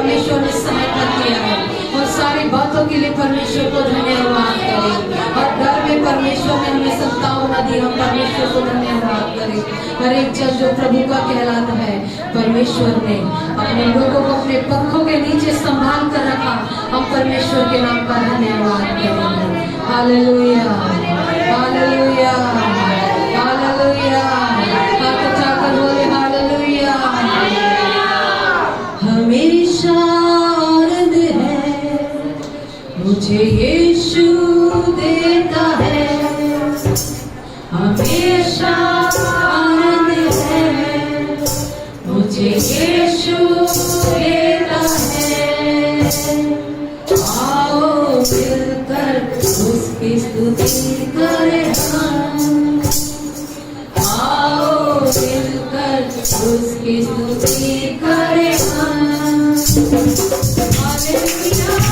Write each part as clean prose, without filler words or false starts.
परमेश्वर ने समय कर दिया है। और सारी बातों के लिए परमेश्वर को धन्यवाद करें। और घर में परमेश्वर ने हमें संतावना दी, हम परमेश्वर को धन्यवाद करें। हर एक जन जो प्रभु का कहलाता है, परमेश्वर ने अपने लोगों को अपने पंखों के नीचे संभाल कर रखा। हम परमेश्वर के नाम का धन्यवाद करेंगे। Hallelujah, hallelujah, hallelujah. हाथ उठाकर बोले हालेलुया। हमेशा आनंद है मुझे यीशु देता है। हमेशा आनंद है मुझे यीशु देता है। आओ मिलकर उसकी स्तुति करें हम। आओ मिलकर उसकी स्तुति करें हम। हालेलुया,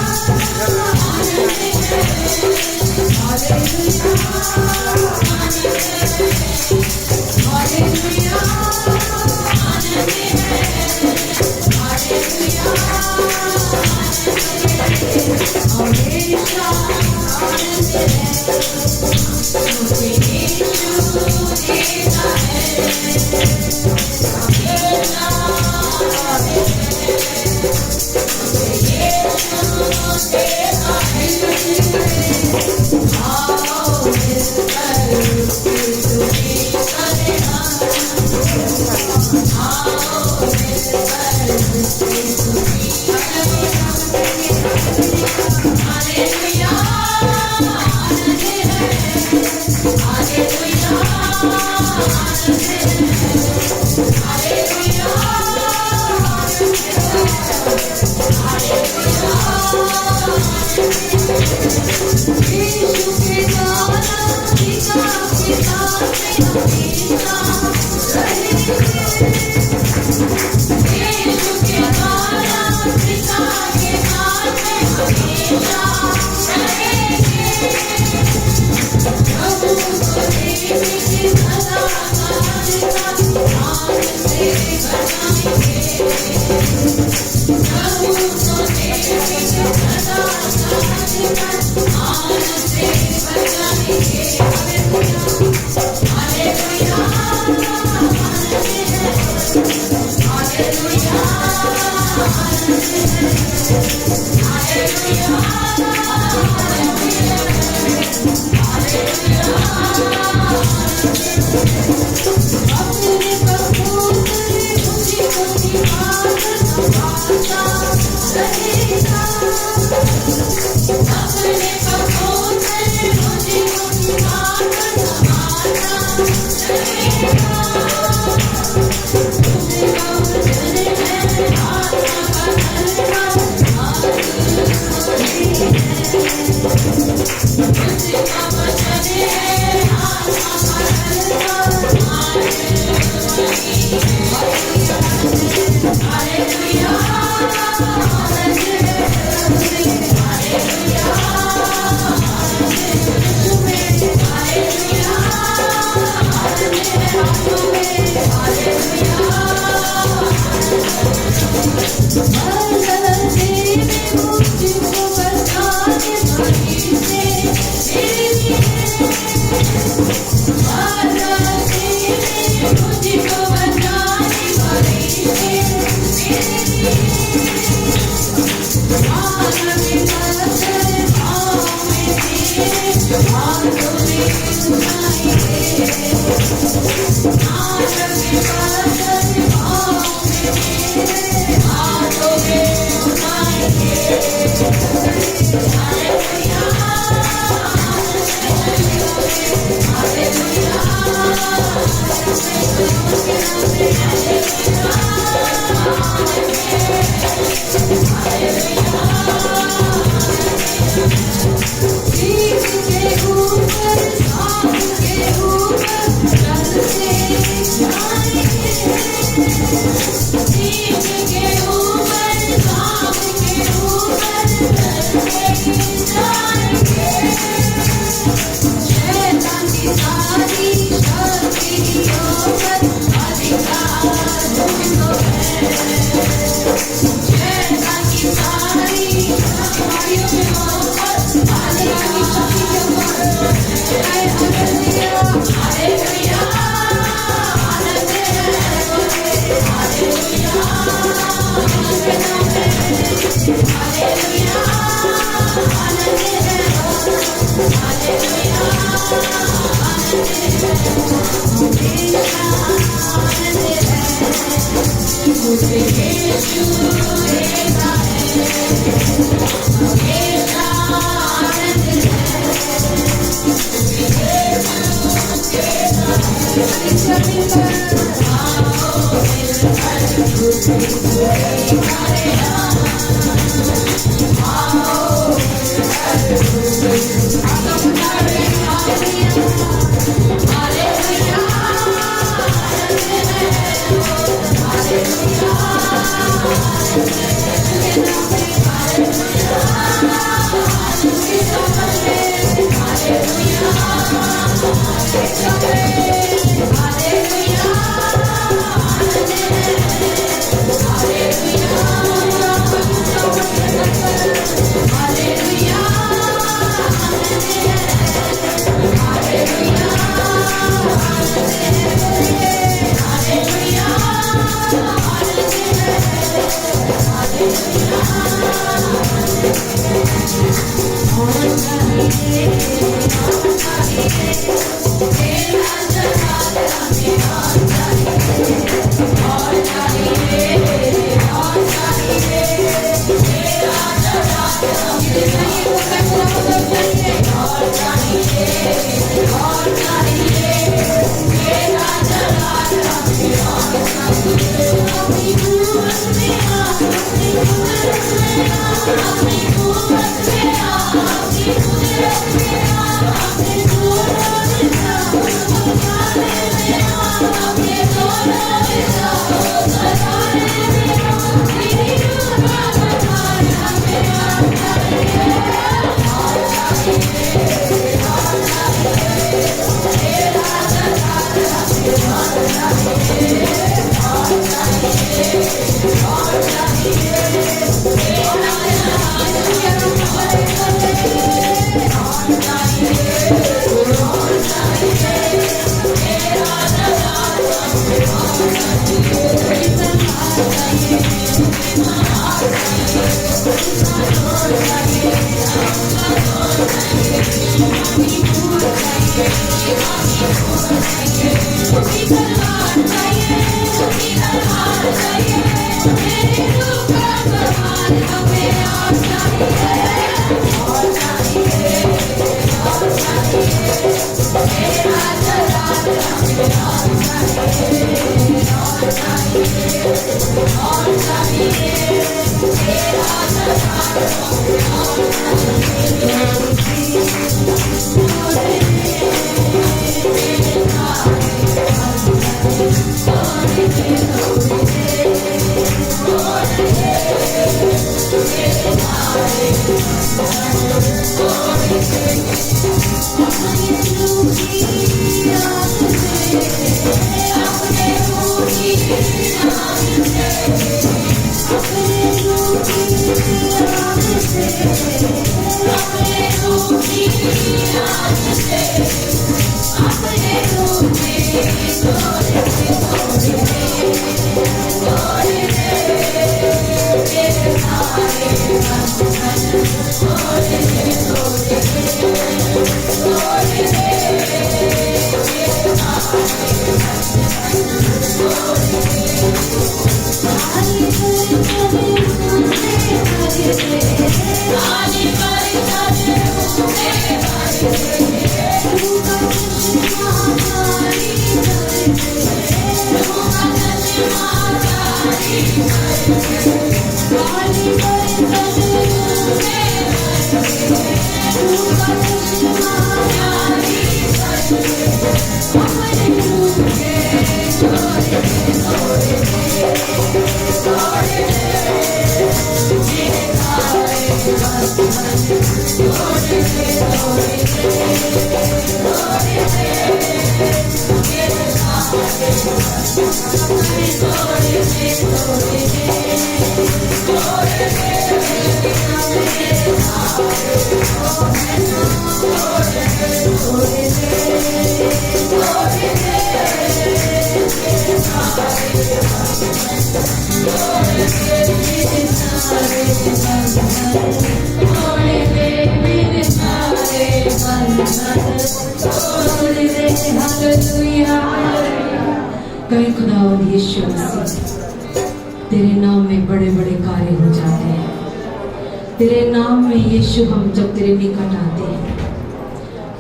कहे खुदावंद यीशु मसीह तेरे नाम में बड़े बड़े कार्य हो जाते हैं। तेरे नाम में यीशु हम जब तेरे निकट आते हैं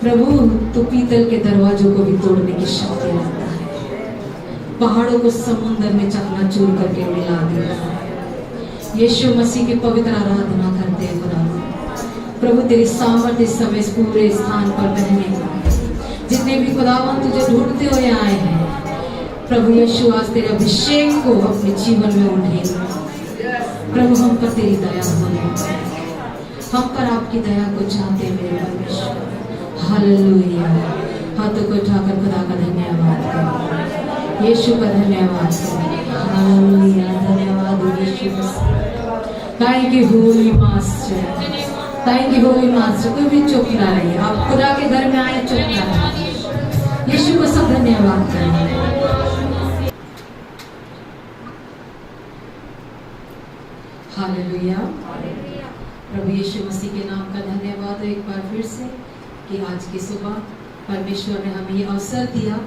प्रभु, तो पीतल के दरवाजों को भी तोड़ने की शक्ति रखता है, पहाड़ों को समुद्र में चकनाचूर करके मिला देता है। यीशु मसीह की पवित्र आराधना करते हैं खुदा प्रभु, तेरी सामर्थ्य इस समय इस पूरे स्थान पर बहने का। जितने भी खुदावन तुझे ढूंढते हुए आए हैं प्रभु यीशु, आज तेरे अभिषेक को अपने जीवन में उठेगा प्रभु। हम पर तेरी दया होने, हम पर आपकी दया को चाहते हैं मेरे परमेश्वर। हालेलुया। हाथों को उठाकर खुदा का धन्यवाद करें, यीशु का धन्यवाद करें। हालेलुया, धन्यवाद Yeshu Masih. Thank you holy master, thank you holy master. कोई भी चुप ना रहिए, आप खुदा के घर में आए चुप ना रहिए। यीशु को सब धन्यवाद करें। हालेलुया, प्रभु यीशु मसीह के नाम का धन्यवाद एक बार फिर से कि आज की सुबह परमेश्वर ने हमें ये अवसर दिया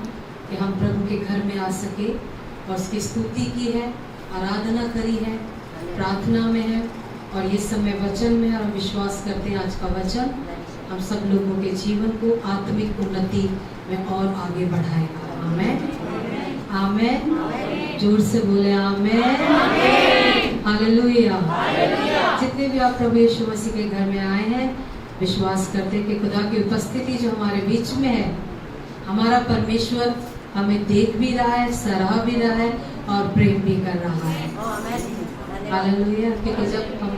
कि हम प्रभु के घर में आ सके और उसकी स्तुति की है, आराधना करी है, प्रार्थना में है और ये समय वचन में है। और हम विश्वास करते हैं आज का वचन हम सब लोगों के जीवन को आत्मिक उन्नति में और आगे बढ़ाएगा। आमेन, आमेन। जोर से बोले आमेन, हालेलुया। जितने भी आप प्रभु यीशु मसीह के घर में आए हैं, विश्वास करते हैं कि खुदा की उपस्थिति जो हमारे बीच में है, हमारा परमेश्वर हमें देख भी रहा है, सराह भी रहा है और प्रेम भी कर रहा है। हालेलुया। क्योंकि जब हम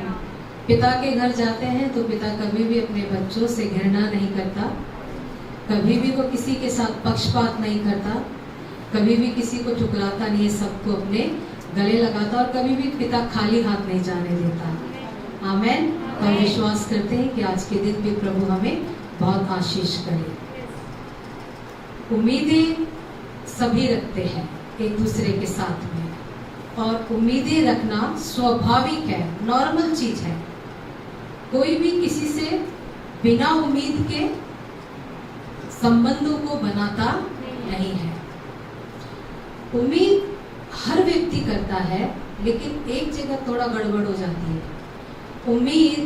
पिता के घर जाते हैं तो पिता कभी भी अपने बच्चों से घृणा नहीं करता, कभी भी वो किसी के साथ पक्षपात नहीं करता, कभी भी किसी को ठुकराता नहीं है, सबको अपने गले लगाता और कभी भी पिता खाली हाथ नहीं जाने देता। आमेन। हम विश्वास करते हैं कि आज के दिन भी प्रभु हमें बहुत आशीष करे। उम्मीदें सभी रखते हैं एक दूसरे के साथ में और उम्मीदें रखना स्वाभाविक है, नॉर्मल चीज है। कोई भी किसी से बिना उम्मीद के संबंधों को बनाता नहीं है। उम्मीद हर व्यक्ति करता है, लेकिन एक जगह थोड़ा गड़बड़ हो जाती है। उम्मीद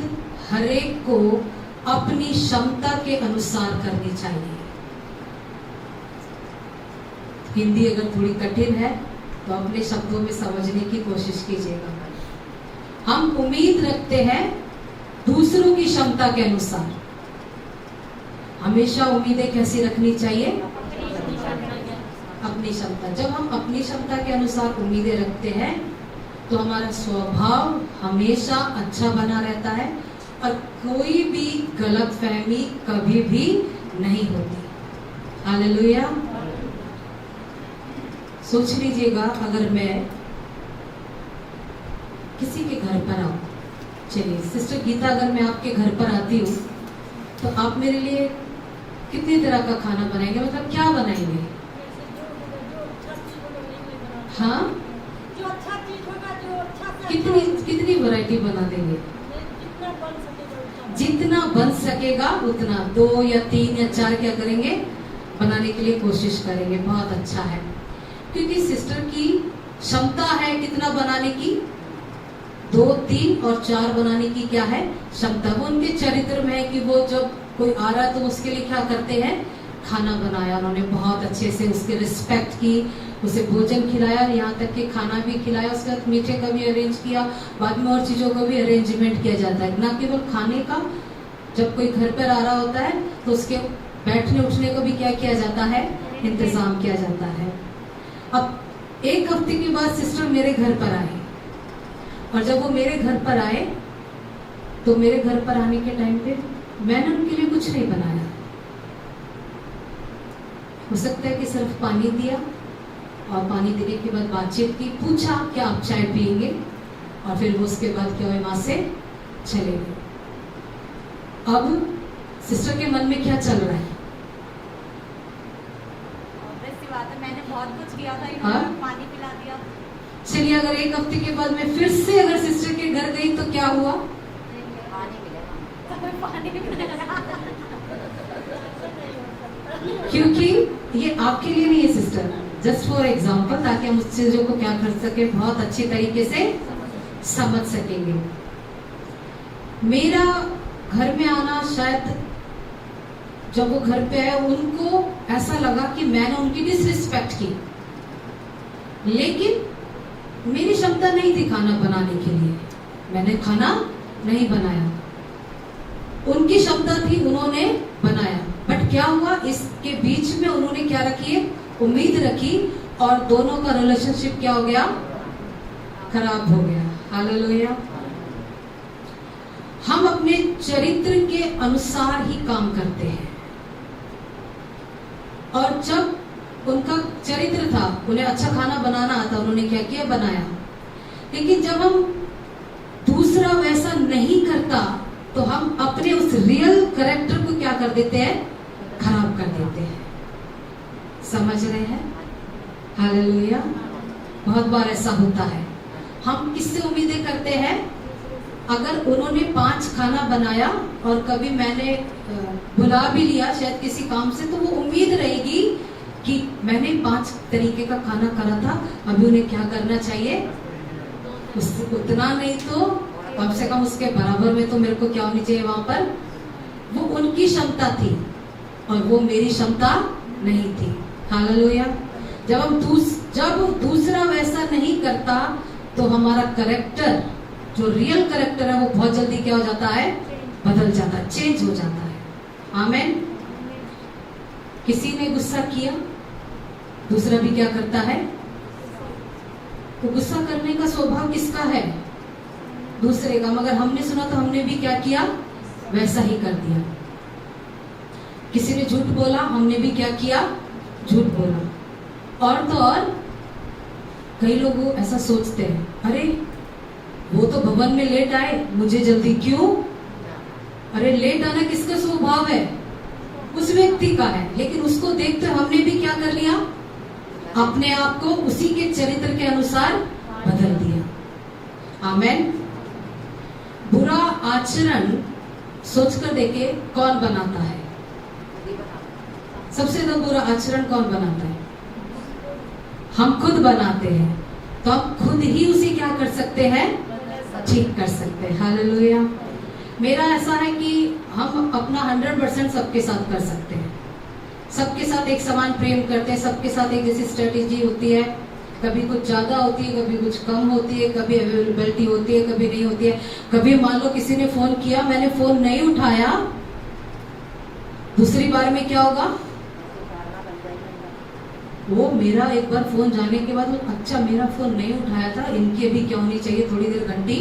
हर एक को अपनी क्षमता के अनुसार करनी चाहिए। हिंदी अगर थोड़ी कठिन है तो अपने शब्दों में समझने की कोशिश कीजिएगा। हम उम्मीद रखते हैं दूसरों की क्षमता के अनुसार। हमेशा उम्मीदें कैसी रखनी चाहिए? अपनी क्षमता। जब हम अपनी क्षमता के अनुसार उम्मीदें रखते हैं तो हमारा स्वभाव हमेशा अच्छा बना रहता है और कोई भी गलतफहमी कभी भी नहीं होती। हालेलुया। सोच लीजिएगा, अगर मैं किसी के घर पर आऊं, चलिए सिस्टर गीता, अगर मैं आपके घर पर आती हूँ तो आप मेरे लिए कितनी तरह का खाना बनाएंगे? मतलब क्या बनाएंगे? हाँ, कितनी वैरायटी बना देंगे? जितना बन सकेगा उतना, 2 या 3 या 4 क्या करेंगे? बनाने के लिए कोशिश करेंगे। बहुत अच्छा है, क्योंकि सिस्टर की क्षमता है कितना बनाने की? 2, 3 और 4 बनाने की क्या है? क्षमता। वो उनके चरित्र में है कि वो जब कोई आ रहा है तो उसके लिए क्या करते हैं? खाना बनाया उन्होंने, बहुत अच्छे से उसके रिस्पेक्ट की, उसे भोजन खिलाया, यहाँ तक कि खाना भी खिलाया, उसके बाद मीठे का भी अरेंज किया, बाद में और चीज़ों का भी अरेंजमेंट किया जाता है। ना केवल खाने का, जब कोई घर पर आ रहा होता है तो उसके बैठने उठने को भी क्या किया जाता है? इंतजाम किया जाता है। अब 1 हफ्ते के बाद सिस्टर मेरे घर पर आए और जब वो मेरे घर पर आए तो मेरे घर पर आने के टाइम पे मैंने उनके लिए कुछ नहीं बनाया। हो सकता है कि सिर्फ पानी दिया और पानी देने के बाद बातचीत की, पूछा क्या आप चाय पिएंगे, और फिर वो उसके बाद क्या हुआ, वहां से चले गए। अब सिस्टर के मन में क्या चल रहा है? मैंने बहुत कुछ किया था, इन्होंने पानी पिला दिया। चलिए, अगर 1 हफ्ते के बाद मैं फिर से अगर सिस्टर के घर गई तो क्या हुआ? पानी मिलेगा। क्योंकि ये आपके लिए नहीं है सिस्टर, जस्ट फॉर एग्जाम्पल, ताकि हम उस चीजों को क्या कर सके, बहुत अच्छी तरीके से समझ सकेंगे। मेरा घर में आना, शायद जब वो घर पे आए उनको ऐसा लगा कि मैंने उनकी डिसरिस्पेक्ट की, लेकिन मेरी क्षमता नहीं थी खाना बनाने के लिए, मैंने खाना नहीं बनाया। उनकी क्षमता थी, उन्होंने बनाया, बट क्या हुआ, इसके बीच में उन्होंने क्या रखी है, उम्मीद रखी, और दोनों का रिलेशनशिप क्या हो गया, खराब हो गया। हालेलुया। हम अपने चरित्र के अनुसार ही काम करते हैं, और जब उनका चरित्र था, उन्हें अच्छा खाना बनाना आता, उन्होंने क्या किया, बनाया। लेकिन जब हम दूसरा वैसा नहीं करता, तो हम अपने उस रियल कैरेक्टर को क्या कर देते हैं, खराब कर देते हैं। समझ रहे हैं? हालेलुया। बहुत बार ऐसा होता है। हम किससे उम्मीदें करते हैं? अगर उन्होंने 5 खाना बनाया और कभी मैंने बुला भी लिया शायद किसी काम से, तो वो उम्मीद रहेगी कि मैंने 5 तरीके का खाना करा था, अभी उन्हें क्या करना चाहिए, उससे उतना नहीं तो कम से कम उसके बराबर में तो मेरे को क्या होनी चाहिए वहां पर। वो उनकी क्षमता थी और वो मेरी क्षमता नहीं थी। हालेलुया। जब दूसरा वैसा नहीं करता, तो हमारा कैरेक्टर, जो रियल कैरेक्टर है, वो बहुत जल्दी क्या हो जाता है, बदल जाता है, चेंज हो जाता है। आमेन। किसी ने गुस्सा किया, दूसरा भी क्या करता है, तो गुस्सा करने का स्वभाव किसका है, दूसरे का, मगर हमने सुना तो हमने भी क्या किया, वैसा ही कर दिया। किसी ने झूठ बोला, हमने भी क्या किया, झूठ बोला। और तो और कई लोग ऐसा सोचते हैं, अरे वो तो भवन में लेट आए, मुझे जल्दी क्यों। अरे लेट आना किसका स्वभाव है, उस व्यक्ति का है, लेकिन उसको देखते हमने भी क्या कर लिया, अपने आप को उसी के चरित्र के अनुसार बदल दिया। आमेन। बुरा आचरण सोचकर देखे कौन बनाता है, सबसे ज्यादा बुरा आचरण कौन बनाता है, हम खुद बनाते हैं। तो हम खुद ही उसे क्या कर सकते हैं, ठीक कर सकते हैं। हालेलुया। मेरा ऐसा है कि हम अपना 100% सबके साथ कर सकते हैं, सबके साथ एक समान प्रेम करते हैं, सबके साथ एक जैसी स्ट्रेटेजी होती है, कभी कुछ ज्यादा होती है, कभी कुछ कम होती है, कभी अवेलेबिलिटी होती है, कभी नहीं होती है। कभी मान लो किसी ने फोन किया, मैंने फोन नहीं उठाया, दूसरी बार में क्या होगा, वो मेरा एक बार फोन जाने के बाद, अच्छा मेरा फोन नहीं उठाया था, इनकी भी क्या होनी चाहिए, थोड़ी देर घंटी।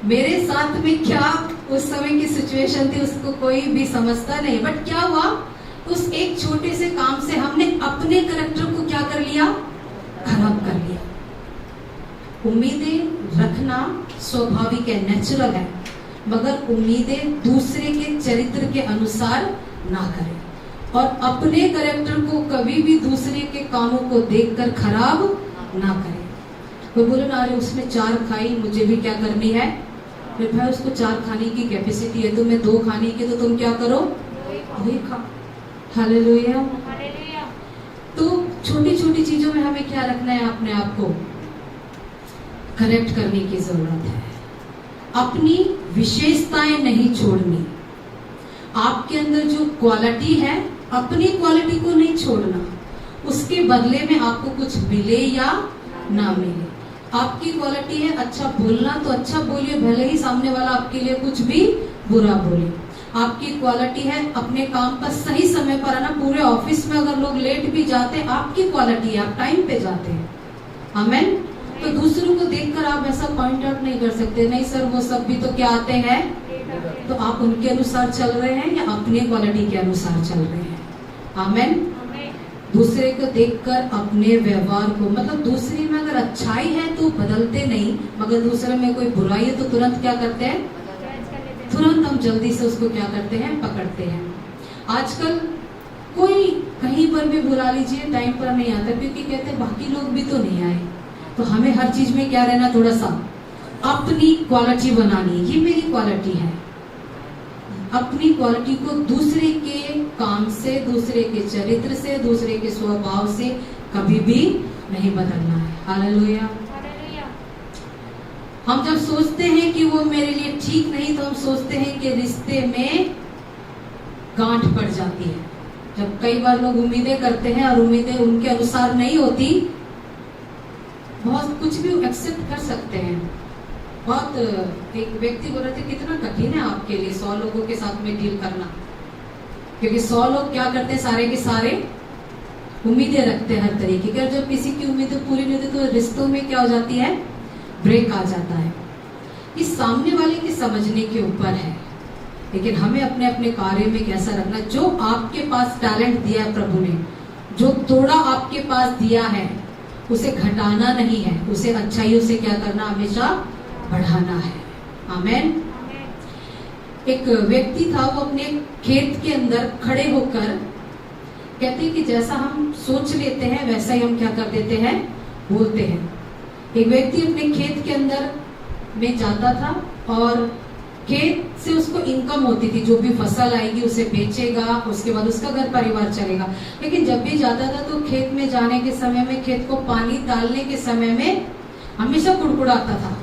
मेरे साथ में क्या उस समय की सिचुएशन थी उसको कोई भी समझता नहीं, बट क्या हुआ, उस एक छोटे से काम से हमने अपने कैरेक्टर को क्या कर लिया, खराब कर लिया। उम्मीदें रखना स्वाभाविक है, नेचुरल है, मगर उम्मीदें दूसरे के चरित्र के अनुसार ना करें, और अपने कैरेक्टर को कभी भी दूसरे के कामों को देखकर खराब ना करें। वो बोले ना, अरे उसने 4 खाई, मुझे भी क्या करनी है, अरे भाई उसको 4 खाने की कैपेसिटी है, तुम्हें 2 खाने की, तो तुम क्या करो, वही खा। हालेलुया। तो छोटी छोटी चीजों में हमें क्या रखना है, अपने आप को करेक्ट करने की जरूरत है, अपनी विशेषताएं नहीं छोड़नी, आपके अंदर जो क्वालिटी है अपनी क्वालिटी को नहीं छोड़ना, उसके बदले में आपको कुछ मिले या ना मिले। आपकी क्वालिटी है अच्छा बोलना, तो अच्छा बोलिए, भले ही सामने वाला आपके लिए कुछ भी बुरा बोले। आपकी क्वालिटी है अपने काम पर सही समय पर आना, पूरे ऑफिस में अगर लोग लेट भी जाते हैं, आपकी क्वालिटी है आप टाइम पे जाते हैं। आमेन। तो दूसरों को देखकर आप ऐसा पॉइंट आउट नहीं कर सकते, नहीं सर वो सब भी तो क्या आते हैं, तो आप उनके अनुसार चल रहे हैं या अपने क्वालिटी के अनुसार चल रहे हैं। आमेन। दूसरे को देखकर अपने व्यवहार को, मतलब दूसरे में अगर अच्छाई है तो बदलते नहीं, मगर दूसरे में कोई बुराई है तो तुरंत क्या करते हैं, तुरंत हम जल्दी से उसको क्या करते हैं, पकड़ते हैं। आजकल कोई कहीं पर भी बुला लीजिए, टाइम पर नहीं आता, क्योंकि कहते हैं बाकी लोग भी तो नहीं आए। तो हमें हर चीज में क्या रहना, थोड़ा सा अपनी क्वालिटी बनानी, ये मेरी क्वालिटी है। अपनी क्वालिटी को दूसरे के काम से, दूसरे के चरित्र से, दूसरे के स्वभाव से कभी भी नहीं बदलना है। हालेलुया। हम जब सोचते हैं कि वो मेरे लिए ठीक नहीं, तो हम सोचते हैं कि रिश्ते में गांठ पड़ जाती है। जब कई बार लोग उम्मीदें करते हैं और उम्मीदें उनके अनुसार नहीं होती, बहुत कुछ भी एक्सेप्ट कर सकते हैं। बहुत एक व्यक्ति बोल रहे थे कितना कठिन है आपके लिए 100 लोगों के साथ में डील करना, क्योंकि 100 लोग क्या करते हैं, सारे के सारे उम्मीदें रखते हैं हर तरीके की। जब किसी की उम्मीदें पूरी नहीं होती तो रिश्तों में क्या हो जाती है, ब्रेक आ जाता है। इस सामने वाले के समझने के ऊपर है, लेकिन हमें अपने अपने कार्य में कैसा रखना। जो आपके पास टैलेंट दिया है प्रभु ने, जो थोड़ा आपके पास दिया है, उसे घटाना नहीं है, उसे अच्छाइयों से क्या करना, हमेशा बढ़ाना है। आमेन। एक व्यक्ति था, वो अपने खेत के अंदर खड़े होकर कहते कि जैसा हम सोच लेते हैं वैसा ही हम क्या कर देते हैं, बोलते हैं। एक व्यक्ति अपने खेत के अंदर में जाता था और खेत से उसको इनकम होती थी, जो भी फसल आएगी उसे बेचेगा, उसके बाद उसका घर परिवार चलेगा। लेकिन जब भी जाता था तो खेत में जाने के समय में, खेत को पानी डालने के समय में हमेशा कुड़कुड़ाता था,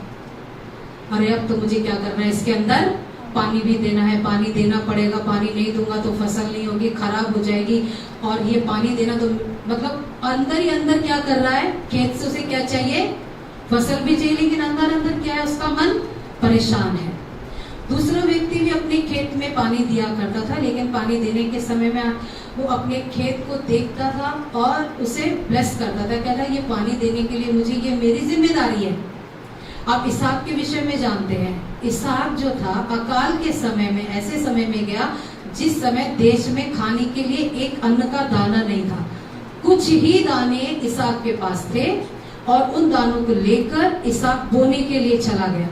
अरे अब तो मुझे क्या करना है, इसके अंदर पानी भी देना है, पानी देना पड़ेगा, पानी नहीं दूंगा तो फसल नहीं होगी, खराब हो जाएगी, और ये पानी देना तो मतलब अंदर ही अंदर क्या कर रहा है, खेत से उसे क्या चाहिए, फसल भी चाहिए, लेकिन अंदर अंदर क्या है, उसका मन परेशान है। दूसरा व्यक्ति भी अपने खेत में पानी दिया करता था, लेकिन पानी देने के समय में वो अपने खेत को देखता था और उसे ब्लेस करता था, कहता ये पानी देने के लिए मुझे, ये मेरी जिम्मेदारी है। आप इसहाक के विषय में जानते हैं, इसहाक जो था अकाल के समय में, ऐसे समय में गया जिस समय देश में खाने के लिए एक अन्न का दाना नहीं था। कुछ ही दाने इसहाक के पास थे और उन दानों को लेकर इसहाक बोने के लिए चला गया।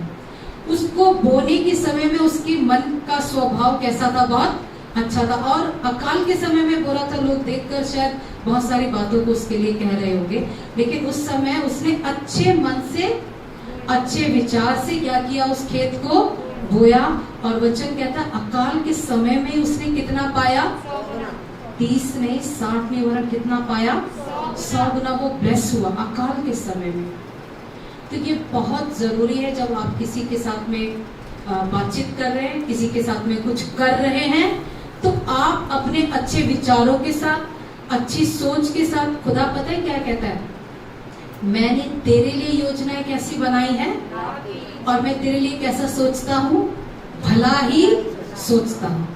उसको बोने के समय में उसके मन का स्वभाव कैसा था, बहुत अच्छा था, और अकाल के समय में बोला था, लोग देखकर शायद बहुत सारी बातों को उसके लिए कह रहे होंगे, लेकिन उस समय उसने अच्छे मन से, अच्छे विचार से क्या किया, उस खेत को बोया। और वचन कहता अकाल के समय में उसने कितना पाया, 30 नहीं 60 नहीं, वरन कितना पाया, 100 गुना वो ब्लेस हुआ अकाल के समय में। तो ये बहुत जरूरी है, जब आप किसी के साथ में बातचीत कर रहे हैं, किसी के साथ में कुछ कर रहे हैं, तो आप अपने अच्छे विचारों के साथ, अच्छी सोच के साथ, खुदा पता है क्या कहता है, मैंने तेरे लिए योजनाएं कैसी बनाई है और मैं तेरे लिए कैसा सोचता हूँ, भला ही सोचता हूँ।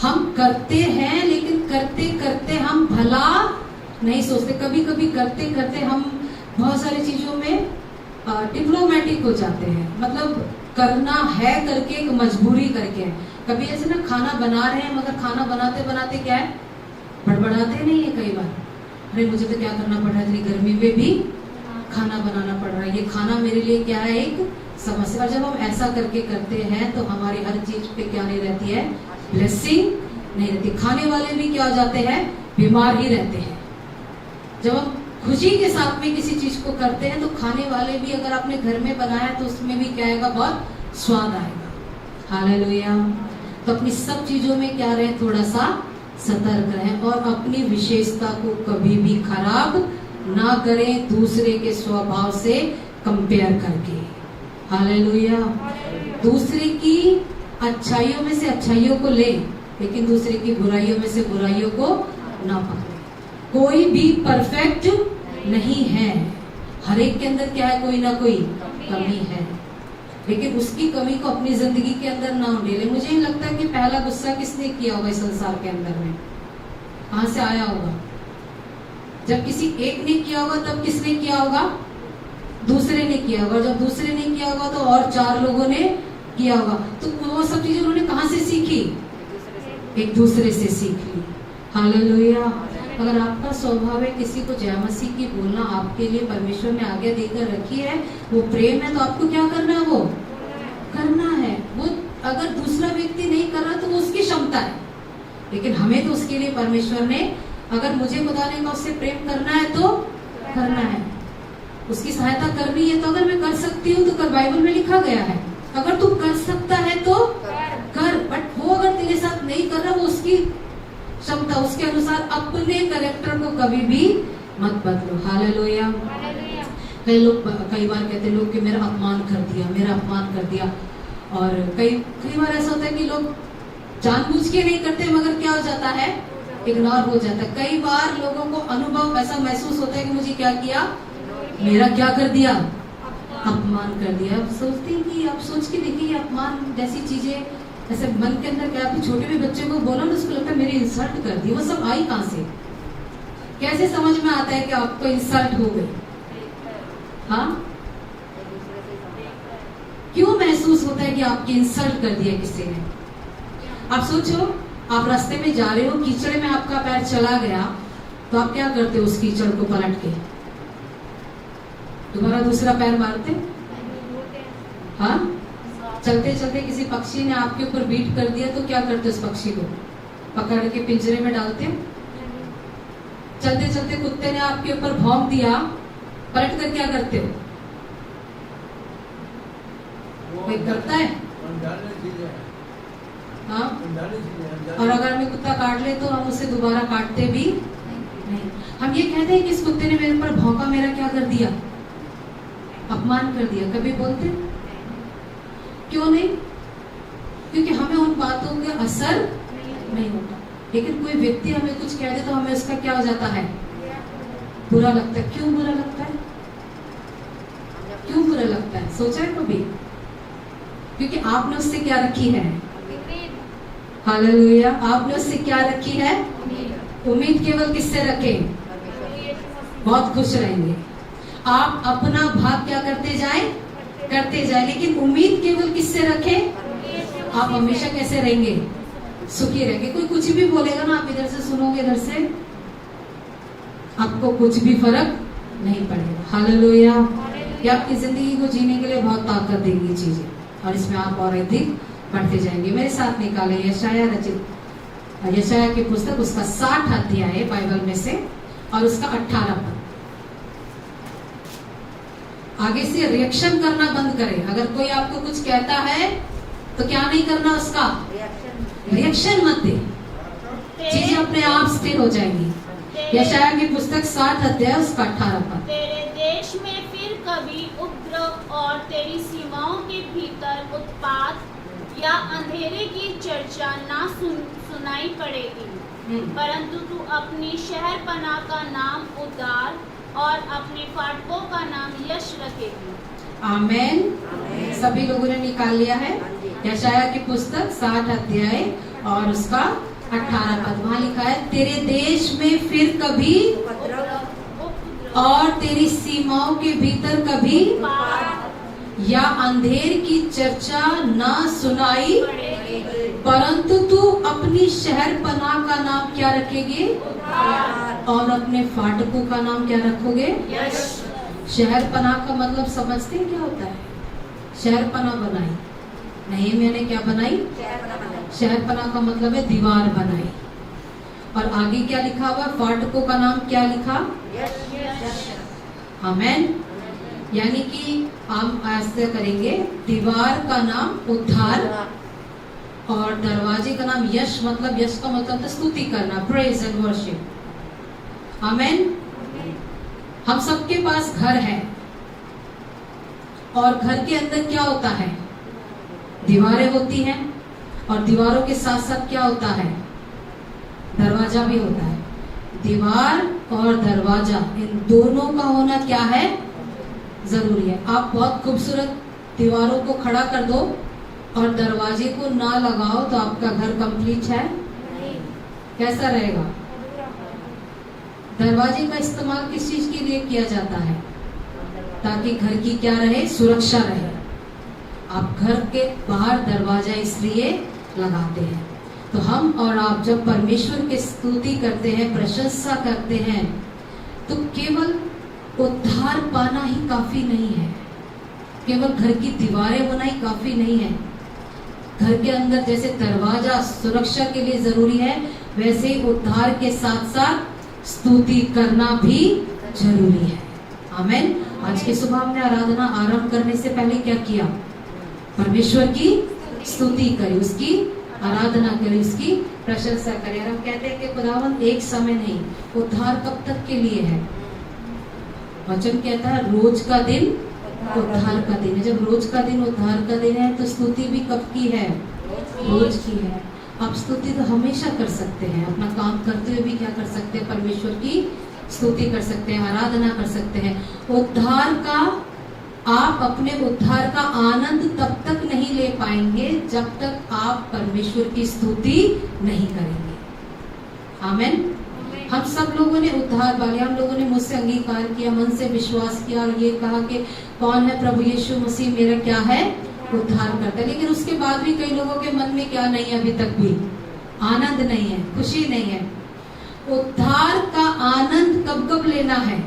हम करते हैं, लेकिन करते करते हम भला नहीं सोचते। कभी कभी करते करते हम बहुत सारी चीजों में डिप्लोमेटिक हो जाते हैं, मतलब करना है करके, एक मजबूरी करके। कभी ऐसे ना खाना बना रहे हैं, मगर खाना बनाते बनाते क्या है, बड़बड़ाते नहीं है कई बार, अरे मुझे तो क्या करना पड़ रहा है, इतनी गर्मी में भी खाना बनाना पड़ रहा है, ये खाना मेरे लिए क्या है, एक समस्या। और जब हम ऐसा करके करते हैं तो हमारी हर चीज पे क्या नहीं रहती है, ब्लेसिंग नहीं रहती। खाने वाले भी क्या हो जाते हैं, बीमार ही रहते हैं। जब हम खुशी के साथ में किसी चीज को करते हैं तो खाने वाले भी, अगर आपने घर में बनाया तो उसमें भी क्या आएगा, बहुत स्वाद आएगा। हालेलुया। तो अपनी सब चीजों में क्या रहे, थोड़ा सा सतर्क रहें और अपनी विशेषता को कभी भी खराब ना करें दूसरे के स्वभाव से कंपेयर करके। हालेलुया। दूसरे की अच्छाइयों में से अच्छाइयों को ले, लेकिन दूसरे की बुराइयों में से बुराइयों को ना पकड़े। कोई भी परफेक्ट नहीं है, हर एक के अंदर क्या है, कोई ना कोई कमी है, लेकिन उसकी कमी को अपनी जिंदगी के अंदर ना उंडेले। मुझे नहीं लगता कि पहला गुस्सा किसने किया होगा इस संसार के अंदर में, कहां से आया होगा। जब किसी एक ने किया होगा तब किसने किया होगा, दूसरे ने किया होगा। जब दूसरे ने किया होगा तो और 4 लोगों ने किया होगा। तो वो सब चीजें उन्होंने कहां से सीखी, एक दूसरे से सीख ली। हालेलुया। अगर आपका स्वभाव है किसी को जय मसीह की बोलना, आपके लिए परमेश्वर ने आज्ञा देकर रखी है, वो प्रेम है, तो आपको क्या करना है, वो करना है। वो अगर दूसरा व्यक्ति नहीं कर रहा तो वो उसकी क्षमता है, लेकिन हमें तो उसके लिए परमेश्वर ने, अगर मुझे खुदा ने उससे प्रेम करना है तो करना है, उसकी सहायता करनी है। तो अगर मैं कर सकती हूँ तो कर, बाइबल में लिखा गया है, अगर तू कर सकता है तो कर, बट वो अगर तेरे नहीं कर रहा, वो उसकी क्षमता, उसके अनुसार अपने कैरेक्टर को कभी भी मत बदलो। हालेलुया। कई लोग कई बार कहते हैं लोग कि मेरा अपमान कर दिया, मेरा अपमान कर दिया। और कई बार ऐसा होता है कि लोग जानबूझ के नहीं करते, मगर क्या हो जाता है, इग्नोर हो जाता है। कई बार लोगों को अनुभव ऐसा महसूस होता है कि मुझे क्या किया, मेरा क्या कर दिया, अपमान कर दिया। आप सोचते हैं कि आप सोच के देखिए अपमान जैसी चीजें ऐसे मन के अंदर, क्या आप छोटे भी बच्चे को बोलो ना, उसको लगता है मेरी इंसल्ट कर दी, वो सब आई कहां से, कैसे समझ में आता है कि आपको इंसल्ट हो गई? हाँ, क्यों महसूस होता है कि आपकी इंसल्ट कर दिया किसी ने? आप सोचो, आप रास्ते में जा रहे हो, कीचड़ में आपका पैर चला गया, तो आप क्या करते हो? उस कीचड़ को पलट के दोबारा दूसरा पैर मारते? हाँ, चलते चलते किसी पक्षी ने आपके ऊपर बीट कर दिया तो क्या करते? उस पक्षी को पकड़ के पिंजरे में डालते? चलते चलते कुत्ते ने आपके ऊपर भौंक दिया, पलट कर क्या करते हो? कोई करता है? हाँ, और अगर हमें कुत्ता काट ले तो हम उसे दोबारा काटते भी नहीं। हम ये कहते हैं कि इस कुत्ते ने मेरे ऊपर भौंका, मेरा क्या कर दिया, अपमान कर दिया। कभी बोलते? क्यों नहीं? क्योंकि हमें उन बातों का असर नहीं होता। लेकिन कोई व्यक्ति हमें कुछ कह दे तो हमें उसका क्या हो जाता है, बुरा लगता है। क्यों बुरा लगता है? क्यों बुरा लगता है, सोचा है कभी? क्योंकि आपने उससे क्या रखी है? हालेलुया। आपने उससे क्या रखी है? उम्मीद केवल किससे रखें? बहुत खुश रहेंगे। आप अपना भाग क्या करते जाए, लेकिन उम्मीद केवल किससे रखें? आप हमेशा कैसे रहेंगे? सुखी रहेंगे। कोई कुछ भी बोलेगा ना, आप इधर से सुनोगे, इधर से आपको कुछ भी फर्क नहीं पड़ेगा। हालेलुया। ये आपकी जिंदगी को जीने के लिए बहुत ताकत देगी चीजें, और इसमें आप और अधिक बढ़ते जाएंगे। मेरे साथ निकाले यशाया रचित यशाया की पुस्तक, उसका 60 अध्याय है बाइबल में से, और उसका 18 पद। आगे से रिएक्शन करना बंद करें। अगर कोई आपको कुछ कहता है तो क्या नहीं करना, उसका रिएक्शन मत दे, चीजें अपने आप स्थिर हो जाएंगी। यशाया की पुस्तक 60 अध्याय उसका 18 पद। तेरे देश में फिर कभी उपद्रव और तेरी सीमाओं के भीतर उत्पात या अंधेरे की चर्चा ना सुनाई पड़ेगी, परंतु तू अपनी शहरपनाह का नाम उद्धार और अपने फाटकों का नाम यश रखेगी। आमेन। सभी लोगों ने निकाल लिया है? यशाया की पुस्तक 60 अध्याय और उसका 18 पद। वहाँ लिखा है, तेरे देश में फिर कभी और तेरी सीमाओं के भीतर कभी या अंधेर की चर्चा न सुनाई, परंतु तू अपनी शहरपनाह का नाम क्या रखेगी और अपने फाटकों का नाम क्या रखोगे? शहरपनाह का मतलब समझते हैं क्या होता है? शहरपनाह बनाई नहीं, मैंने क्या बनाई? शहरपनाह का मतलब है दीवार बनाई। और आगे क्या लिखा हुआ? फाटकों का नाम क्या लिखा? आमेन। यानी कि हम ऐसे करेंगे, दीवार का नाम उद्धार और दरवाजे का नाम यश। मतलब यश का मतलब है स्तुति करना, प्रेज एंड वर्शिप। आमेन। हम सबके पास घर है, और घर के अंदर क्या होता है? दीवारें होती हैं, और दीवारों के साथ साथ क्या होता है? दरवाजा भी होता है। दीवार और दरवाजा, इन दोनों का होना क्या है? जरूरी है। आप बहुत खूबसूरत दीवारों को खड़ा कर दो और दरवाजे को ना लगाओ तो आपका घर कंप्लीट है? कैसा रहेगा? दरवाजे का इस्तेमाल किस चीज के लिए किया जाता है? ताकि घर की क्या रहे? सुरक्षा रहे। आप घर के बाहर दरवाजा इसलिए लगाते हैं। तो हम और आप जब परमेश्वर की स्तुति करते हैं, प्रशंसा करते हैं, तो केवल उद्धार पाना ही काफी नहीं है, केवल घर की दीवारें होना ही काफी नहीं है। घर के अंदर जैसे दरवाजा सुरक्षा के लिए जरूरी है, वैसे ही उद्धार के साथ साथ स्तुति करना भी जरूरी है। आमेन। आज की सुबह हमने आराधना आरंभ करने से पहले क्या किया? परमेश्वर की स्तुति करी, उसकी आराधना करें, उसकी प्रशंसा करें। और हम कहते हैं कि खुदावन एक समय नहीं, उद्धार कब तक के लिए है? वचन कहता है रोज का दिन उद्धार का दिन है। जब रोज का दिन उद्धार का दिन है तो स्तुति भी कब की है? रोज की है। आप स्तुति तो हमेशा कर सकते हैं, अपना काम करते हुए भी क्या कर सकते हैं? परमेश्वर की स्तुति कर सकते हैं, आराधना कर सकते हैं। उद्धार का, आप अपने उद्धार का आनंद तब तक नहीं ले पाएंगे जब तक आप परमेश्वर की स्तुति नहीं करेंगे। आमेन। हम सब लोगों ने उद्धार वाले, हम लोगों ने मुझसे अंगीकार किया, मन से विश्वास किया और ये कहा कि कौन है प्रभु यीशु मसीह मेरा क्या है? उद्धार करता है। लेकिन उसके बाद भी कई लोगों के मन में क्या नहीं है? अभी तक भी आनंद नहीं है, खुशी नहीं है। उद्धार का आनंद कब कब लेना है?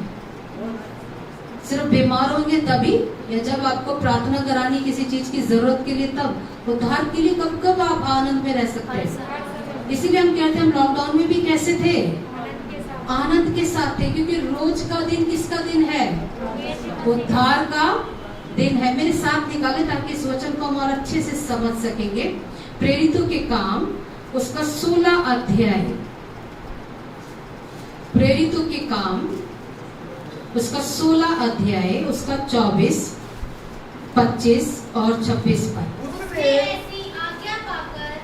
सिर्फ बीमार होंगे तभी, या जब आपको प्रार्थना करानी किसी चीज की जरूरत के लिए तब? उद्धार के लिए कब कब आप आनंद में रह सकते हैं? इसीलिए हम कहते हैं हम लॉकडाउन में भी कैसे थे? आनंद के साथ थे, क्योंकि रोज का दिन किसका दिन है? उद्धार का दिन है। मेरे साथ निकाले ताकि इस वचन को हम और अच्छे से समझ सकेंगे। प्रेरितों के काम उसका 16 अध्याय, प्रेरितों के काम उसका 16 अध्याय उसका 24, 25 और 26 पर। उससे ऐसी आज्ञा पाकर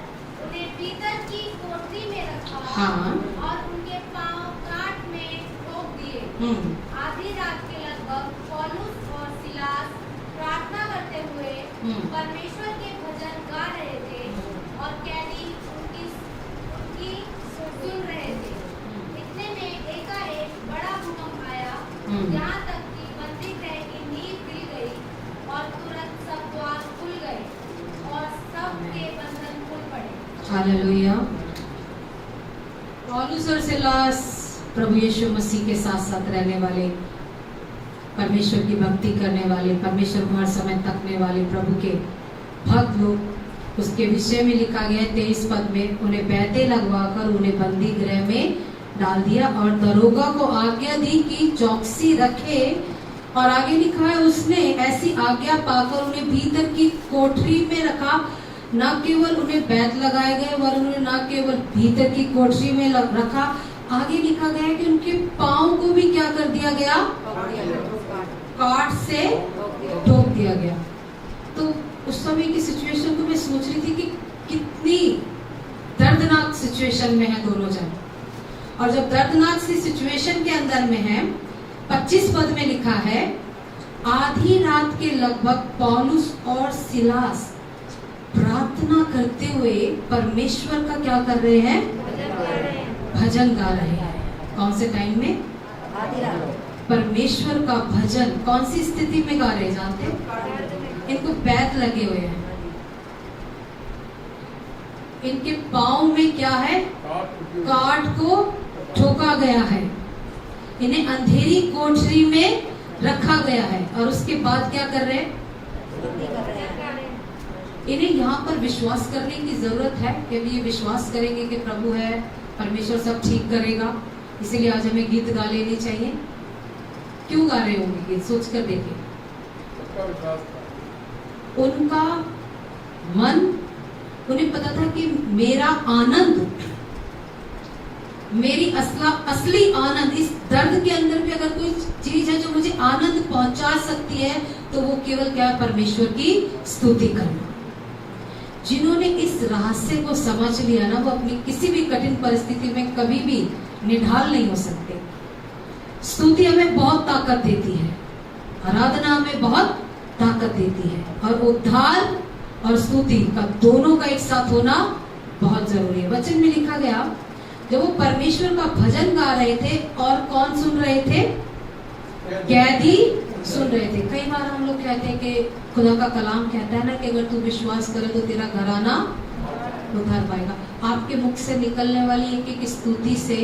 उन्हें भीतर की कोठरी में रखा। हाँ। और उनके पांव काट में ठोक दिए। आधी रात के लगभग पौलुस और सिलास प्रार्थना करते हुए परमेश्वर के भजन गा रहे थे और कैदी उनकी सुन रहे थे। इतने में एकाएक बड़ा भूकंप आया, यहाँ तक कि बंदी गृह की नींव गिर गई और तुरंत सब द्वार खुल गए और सब के बंधन खुल पड़े। हालेलुया। पौलुस और सिलास प्रभु यीशु मसीह के साथ साथ रहने वाले, परमेश्वर की भक्ति करने वाले, परमेश्वर को हर समय तकने वाले प्रभु के भक्त लोग। उसके विषय में लिखा गया है 23 पद में, उन्हें बैते लगवाकर उन्हें बंदी गृह में डाल दिया और दरोगा को आज्ञा दी कि चौकसी रखे। और आगे लिखा है उसने ऐसी आज्ञा पाकर उन्हें भीतर की कोठरी में रखा। न केवल उन्हें बैत लगाए गए वरन उन्हें न केवल भीतर की कोठरी में रखा, आगे लिखा गया है कि उनके पांव को भी क्या कर दिया गया? काट से ठोक दिया गया। तो उस समय की सिचुएशन को मैं सोच रही थी कि कितनी दर्दनाक सिचुएशन में है दोनों जन। और जब दर्दनाक सी सिचुएशन के अंदर में है, 25 पद में लिखा है आधी रात के लगभग पौलुस और सिलास प्रार्थना करते हुए परमेश्वर का क्या कर रहे हैं? भजन गा रहे हैं। कौन से टाइम में? परमेश्वर का भजन। कौन सी स्थिति में गा रहे हैं जानते हैं? इनको बैत लगे हुए हैं, इनके पांव में क्या है? काट को ठोका गया है, इन्हें अंधेरी कोठरी में रखा गया है। और उसके बाद क्या कर रहे हैं? इन्हें यहाँ पर विश्वास करने की जरूरत है कि ये विश्वास करेंगे कि प्रभु है, परमेश्वर सब ठीक करेगा, इसीलिए आज हमें गीत गा लेने चाहिए। क्यों गा रहे होंगे गीत? सोच कर देखिए। उनका मन, उन्हें पता था कि मेरा आनंद, मेरी असली आनंद, इस दर्द के अंदर भी अगर कोई चीज है जो मुझे आनंद पहुंचा सकती है तो वो केवल क्या है? परमेश्वर की स्तुति करना। जिन्होंने इस रहस्य को समझ लिया ना, वो अपनी किसी भी कठिन परिस्थिति में कभी भी निढाल नहीं हो सकते। स्तुति हमें बहुत ताकत देती है, आराधना हमें बहुत ताकत देती है, और उद्धार और स्तुति का दोनों का एक साथ होना बहुत जरूरी है। वचन में लिखा गया जब वो परमेश्वर का भजन गा रहे थे, और कौन सुन रहे थे? कैदी सुन रहे थे। कई बार हम लोग कहते हैं कि खुदा का कलाम कहता है ना कि अगर तू विश्वास करे तो तेरा घराना उधार पाएगा। आपके मुख से निकलने वाली एक एक स्तुति से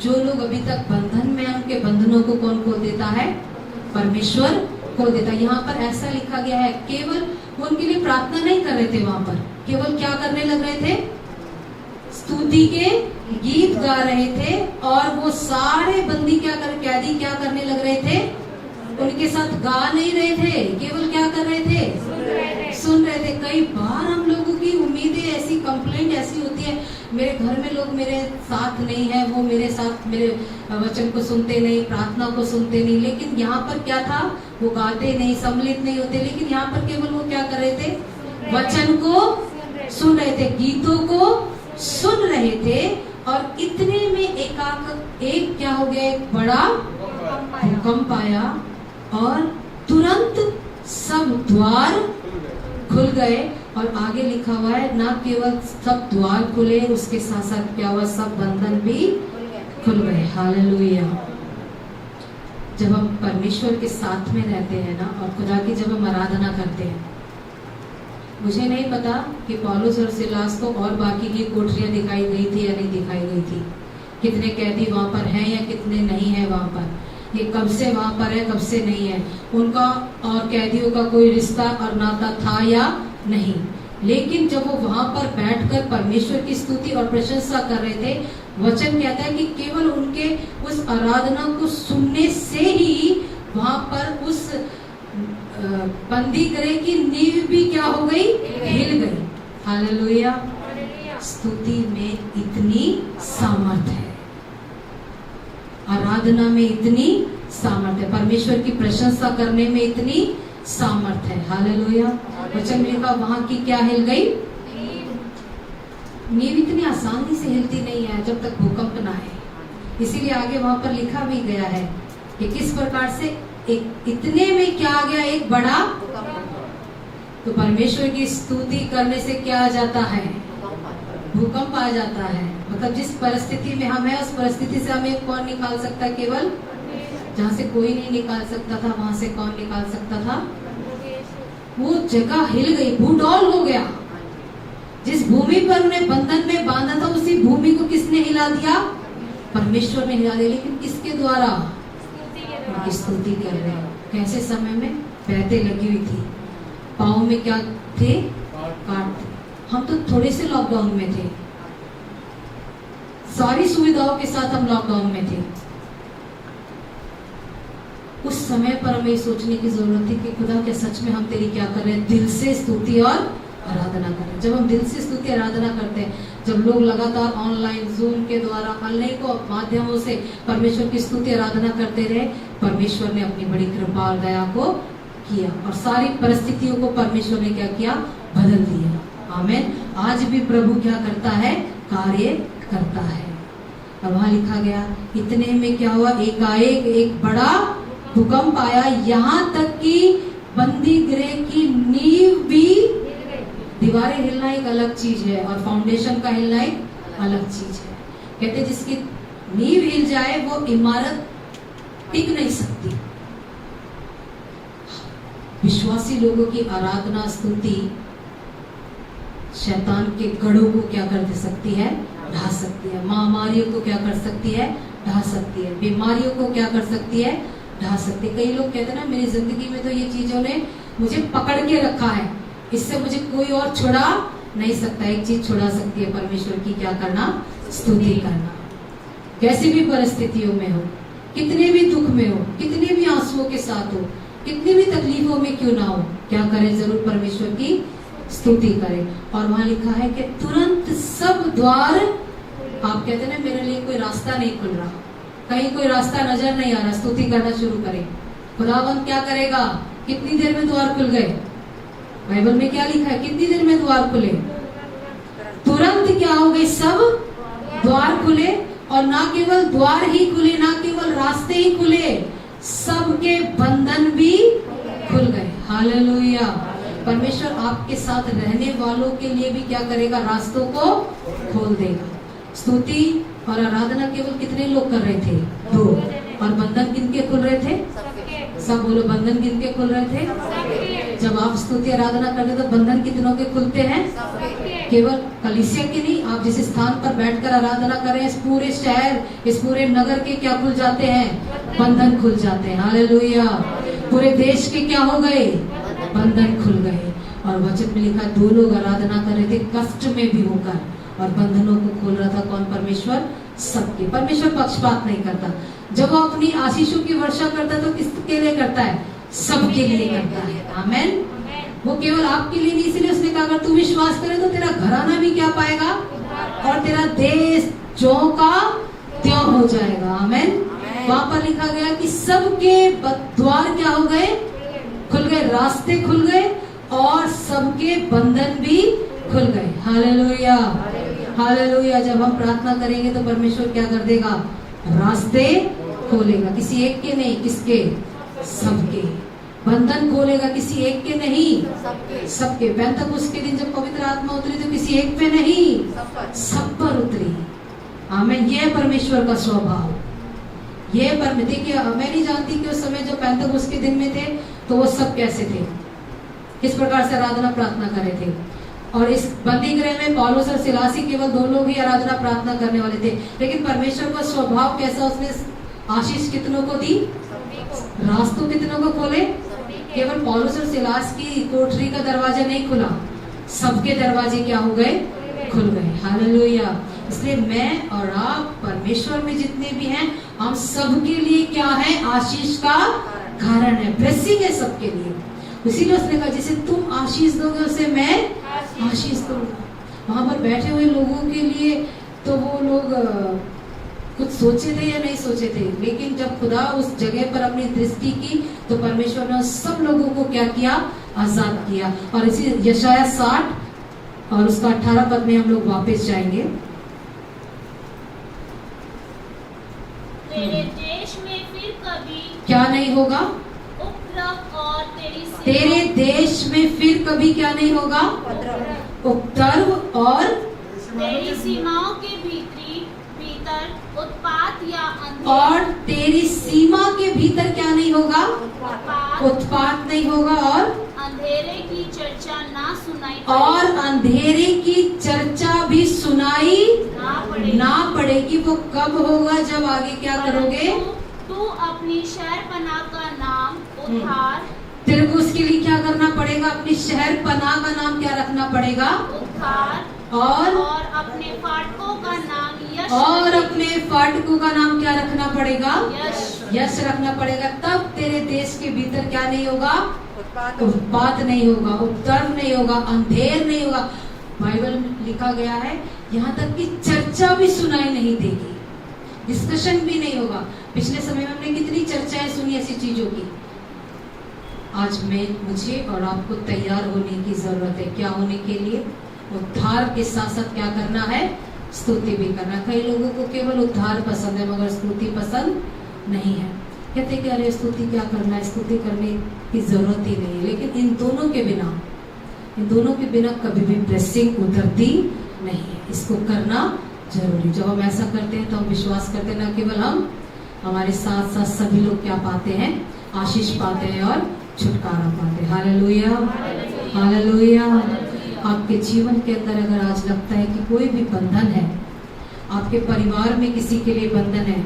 जो लोग अभी तक बंधन में हैं, उनके बंधनों को कौन खोल देता है? परमेश्वर खोल देता है। यहाँ पर ऐसा लिखा गया है, केवल वो उनके लिए प्रार्थना नहीं कर रहे थे, वहां पर केवल क्या करने लग रहे थे? स्तुति के गीत गा रहे थे। और वो सारे बंदी कैदी क्या करने लग रहे थे? उनके साथ गा नहीं रहे थे, केवल क्या कर रहे थे? सुन रहे थे। कई बार हम लोगों की उम्मीदें ऐसी कंप्लेंट ऐसी होती है, मेरे घर में लोग मेरे साथ नहीं है, वो मेरे साथ मेरे वचन को सुनते नहीं, प्रार्थना को सुनते नहीं। लेकिन यहाँ पर क्या था, वो गाते नहीं, सम्मिलित नहीं होते, लेकिन यहाँ पर केवल वो क्या कर रहे थे, वचन को सुन रहे थे, गीतों को सुन रहे थे। और इतने में एक क्या हो गया, एक बड़ा भूकंप आया और तुरंत सब द्वार खुल गए। और आगे लिखा हुआ है, ना केवल सब द्वार खुले, उसके साथ साथ क्या हुआ, सब बंधन भी खुल गए। हालेलुया। जब हम परमेश्वर के साथ में रहते हैं ना, और खुदा की जब हम आराधना करते हैं, मुझे नहीं पता कि पौलुस और सिलास को और बाकी की कोठरियां दिखाई गई थी या नहीं दिखाई गई थी, कितने कैदी वहां पर हैं या कितने नहीं है वहां पर, ये कब से वहां पर है, कब से नहीं है, उनका और कैदियों का कोई रिश्ता और नाता था या नहीं। लेकिन जब वो वहां पर बैठकर परमेश्वर की स्तुति और प्रशंसा कर रहे थे, वचन कहता है कि केवल उनके उस आराधना को सुनने से ही वहां पर उस बंदी गृह की नींव भी क्या हो गई, हिल गई। हालेलुया। स्तुति में इतनी सामर्थ है, आराधना में इतनी सामर्थ है, परमेश्वर की प्रशंसा करने में इतनी सामर्थ है। हालेलुया। वचन में लिखा वहां की क्या हिल गई, नींव इतनी आसानी से हिलती नहीं है जब तक भूकंप ना आए। इसीलिए आगे वहां पर लिखा भी गया है कि किस प्रकार से एक इतने में क्या आ गया, एक बड़ा। तो परमेश्वर की स्तुति करने से क्या आ जाता है, भूकंप आ जाता है। मतलब जिस परिस्थिति में हम हैं, उस परिस्थिति से हमें कौन निकाल सकता है, केवल जहाँ से कोई नहीं निकाल सकता था, वहां से कौन निकाल सकता था। वो जगह हिल गई, भूडौल हो गया। जिस भूमि पर उन्हें बंधन में बांधा था, उसी भूमि को किसने हिला दिया, परमेश्वर ने हिला दिया। लेकिन किसके द्वारा, उनकी स्तुति कर रहे हैं। कैसे समय में पैदे लगी हुई थी, पाँव में क्या थे, काट थे। हम तो थोड़े से लॉकडाउन में थे, सारी सुविधाओं के साथ हम लॉकडाउन में थे। उस समय पर हमें सोचने की जरूरत थी कि खुदा क्या सच में हम तेरी क्या कर रहे हैं, दिल से स्तुति और आराधना कर रहे हैं। जब हम दिल से स्तुति आराधना करते हैं, जब लोग लगातार ऑनलाइन जूम के द्वारा अनेक माध्यमों से परमेश्वर की स्तुति आराधना करते रहे, परमेश्वर ने अपनी बड़ी कृपा और दया को किया और सारी परिस्थितियों को परमेश्वर ने क्या किया, बदल दिया। आमीन। आज भी प्रभु क्या करता है, कार्य करता है। और वहां लिखा गया, इतने में क्या हुआ, एकाएक एक बड़ा भूकंप आया, यहाँ तक कि बंदी गृह की नींव भी, दीवारें हिलना एक अलग चीज है और फाउंडेशन का हिलना एक अलग चीज है। कहते जिसकी नींव हिल जाए वो इमारत टिक नहीं सकती। विश्वासी लोगों की आराधना स्तुति शैतान के गढ़ों को क्या कर दे सकती है, ढा सकती है। महामारियों को क्या कर सकती है, ढा सकती है। बीमारियों को क्या कर सकती है, ढा सकती है। कई लोग कहते हैं ना, मेरी जिंदगी में तो ये चीजों ने मुझे पकड़ के रखा है, इससे मुझे कोई और छुड़ा नहीं सकता। एक चीज छुड़ा सकती है, परमेश्वर की क्या करना, स्तुति करना। कैसी भी परिस्थितियों में हो, कितने भी दुख में हो, कितने भी आंसुओं के साथ हो, कितनी भी तकलीफों में क्यों ना हो, क्या करें, जरूर परमेश्वर की स्तुति करें। और वहां लिखा है कि तुरंत सब द्वार, आप कहते हैं ना मेरे लिए कोई रास्ता नहीं खुल रहा, कहीं कोई रास्ता नजर नहीं आ रहा, स्तुति करना शुरू करें। खुदावंद क्या करेगा, कितनी देर में द्वार खुल गए। बाइबल में क्या लिखा है, कितनी देर में द्वार खुले, तुरंत क्या हो गए, सब द्वार खुले। और ना केवल द्वार ही खुले, ना केवल रास्ते ही खुले, सबके बंधन भी खुल गए। हालेलुया। परमेश्वर आपके साथ रहने वालों के लिए भी क्या करेगा, रास्तों को खोल देगा। स्तुति और आराधना केवल कितने लोग कर रहे थे, 2। और बंधन किनके खुल रहे थे, सब बोलो, बंधन किनके खुल रहे थे। जब आप स्तुति आराधना करते तो बंधन कितनों के खुलते हैं, केवल कलीसिया के नहीं, आप जिस स्थान पर बैठकर आराधना करें, इस पूरे शहर, इस पूरे नगर के क्या खुल जाते हैं, बंधन खुल जाते हैं। हालेलुया। पूरे देश के क्या हो गए, बंधन खुल गए। और वचन में लिखा, 2 लोग आराधना कर रहे थे कष्ट में भी होकर, और बंधनों को खोल रहा था कौन, परमेश्वर सबके। परमेश्वर पक्षपात नहीं करता। जब वो अपनी आशीषों की वर्षा करता है तो किसके लिए करता है, सबके लिए करता है। आमीन। वो केवल आपके लिए नहीं, इसलिए उसने कहा अगर तू विश्वास करे तो तेरा घराना भी क्या पाएगा और तेरा देश जो का त्यों हो जाएगा। आमेन। वहां पर लिखा गया कि सबके द्वार क्या हो गए, खुल गए, रास्ते खुल गए और सबके बंधन भी खुल गए। Hallelujah, hallelujah. जब हम प्रार्थना करेंगे तो परमेश्वर क्या कर देगा, रास्ते खोलेगा। किसी एक के नहीं, किसके, सबके। बंधन खोलेगा किसी एक के नहीं, सबके। पेंतकुस्त के दिन जब पवित्र आत्मा उतरी तो किसी एक पे नहीं, सब पर उतरी। आमीन। ये परमेश्वर का स्वभाव, ये पर देखिए, मैं नहीं जानती कि उस समय जो पेंतकुस्त के दिन में थे तो वो सब कैसे थे, किस प्रकार से आराधना प्रार्थना कर रहे थे। और इस बंदी गृह में पौलुस और सिलासी केवल 2 लोग ही आराधना प्रार्थना करने वाले थे, लेकिन परमेश्वर का स्वभाव कैसा, उसने आशीष कितनों को दी, रास्तों कितनों को खोले। केवल पौलुस और सिलास की कोठरी का दरवाजा नहीं खुला, सबके दरवाजे क्या हो गए, खुल गए। हालेलुया। इसलिए मैं और आप परमेश्वर में जितने भी हैं, हम सबके लिए क्या है, आशीष का कारण है, ब्लेसिंग है सबके लिए। इसीलिए उसने कहा जिसे तुम आशीष दोगे उसे मैं आशीष दूंगा। वहां पर बैठे हुए लोगों के लिए तो वो लोग कुछ सोचे थे या नहीं सोचे थे, लेकिन जब खुदा उस जगह पर अपनी दृष्टि की तो परमेश्वर ने सब लोगों को क्या किया, आजाद किया। और इसी यशाया 60 और उसका 18 पद में हम लोग वापस जाएंगे। तेरे देश में फिर कभी क्या नहीं होगा, उपद्रव और तेरे देश में फिर कभी क्या नहीं होगा, उपद्रव और तेरी सीमाओं के भीतर उत्पात या और तेरी सीमा के भीतर क्या नहीं होगा, उत्पात नहीं होगा और अंधेरे की चर्चा ना सुनाई और अंधेरे की चर्चा भी सुनाई ना पड़ेगी। वो कब होगा, जब आगे क्या करोगे, तू अपनी शहर पनाह का नाम उद्धार, तेरे को उसके लिए क्या करना पड़ेगा, अपनी शहर पनाह का नाम क्या रखना पड़ेगा, उद्धार, और अपने फाटकों का नाम यश, और अपने फाटकों का नाम क्या रखना पड़ेगा, यश रखना पड़ेगा। तब तेरे देश के भीतर क्या नहीं होगा, उत्पात नहीं होगा, उपद्रव नहीं होगा, अंधेर नहीं होगा। बाइबल में लिखा गया है यहाँ तक कि चर्चा भी सुनाई नहीं देगी, डिस्कशन भी नहीं होगा। पिछले समय में हमने कितनी चर्चाएं सुनी ऐसी चीजों की। आज मुझे और आपको तैयार होने की जरूरत है। क्या होने के लिए, उद्धार के साथ साथ क्या करना है, स्तुति भी करना। कई लोगों को केवल उद्धार पसंद है मगर स्तुति पसंद नहीं है। कहते कि अरे स्तुति क्या करना है, स्तुति करने की जरूरत ही नहीं है। लेकिन इन दोनों के बिना कभी भी ब्लेसिंग उतरती नहीं है। इसको करना जरूरी। जब हम ऐसा करते हैं तो हम विश्वास करते हैं, न केवल हम, हमारे साथ साथ सभी लोग क्या पाते हैं, आशीष पाते हैं और छुटकारा पाते हैं। Hallelujah, hallelujah. आपके जीवन के अंदर अगर आज लगता है कि कोई भी बंधन है, आपके परिवार में किसी के लिए बंधन है,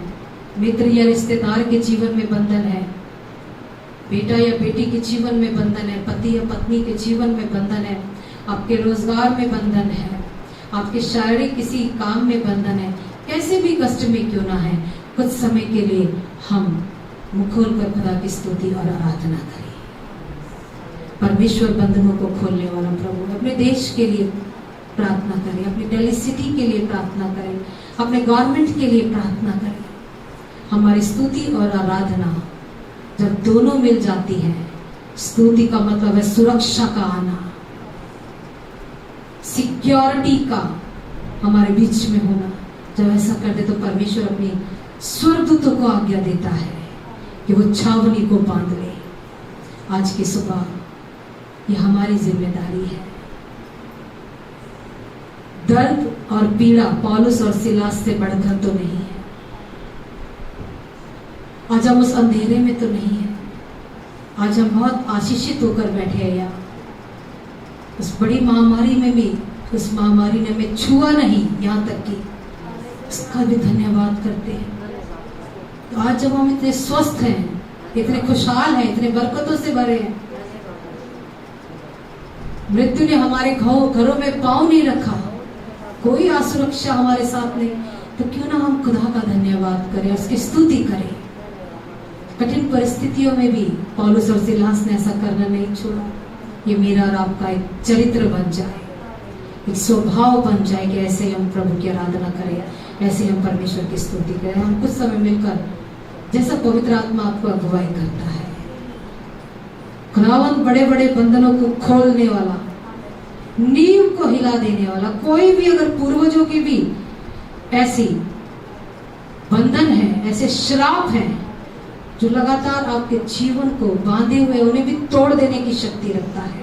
मित्र या रिश्तेदार के जीवन में बंधन है, बेटा या बेटी के जीवन में बंधन है, पति या पत्नी के जीवन में बंधन है, आपके रोजगार में बंधन है, आपके शारीरिक किसी काम में बंधन है, कैसे भी कष्ट में क्यों ना है, कुछ समय के लिए हम मुख खोलकर खुदा की स्तुति और आराधना करें। परमेश्वर बंधनों को खोलने वाला प्रभु, अपने देश के लिए प्रार्थना करें, अपनी दिल्ली सिटी के लिए प्रार्थना करें, अपने गवर्नमेंट के लिए प्रार्थना करें। हमारी स्तुति और आराधना जब दोनों मिल जाती है, स्तुति का मतलब है सुरक्षा का आना, सिक्योरिटी का हमारे बीच में होना। जब ऐसा करते तो परमेश्वर अपनी स्वर्गदूतों को आज्ञा देता है कि वो छावनी को बांध ले। आज की सुबह ये हमारी जिम्मेदारी है। दर्द और पीड़ा पौलुस और सिलास से बढ़कर तो नहीं है। आज हम उस अंधेरे में तो नहीं है। आज हम बहुत आशीषित होकर बैठे हैं यहाँ। उस बड़ी महामारी में भी, उस महामारी ने हमें छुआ नहीं, यहाँ तक कि उसका भी धन्यवाद करते हैं। तो आज जब हम इतने स्वस्थ हैं, इतने खुशहाल हैं, इतने बरकतों से भरे हैं, मृत्यु ने हमारे घरों में पांव नहीं रखा, कोई असुरक्षा हमारे साथ नहीं, तो क्यों ना हम खुदा का धन्यवाद करें, उसकी स्तुति करें। कठिन परिस्थितियों में भी पौलुस और सिलास ने ऐसा करना नहीं छोड़ा। ये मेरा और आपका एक चरित्र बन जाए, एक स्वभाव बन जाए कि ऐसे हम प्रभु की आराधना करें, ऐसे हम परमेश्वर की स्तुति करें। हम कुछ समय मिलकर जैसा पवित्र आत्मा आपको अगुवाई करता है, खुदावंद बड़े बड़े बंधनों को खोलने वाला, नींव को हिला देने वाला, कोई भी अगर पूर्वजों की भी ऐसी बंधन है, ऐसे श्राप हैं जो लगातार आपके जीवन को बांधे हुए, उन्हें भी तोड़ देने की शक्ति रखता है।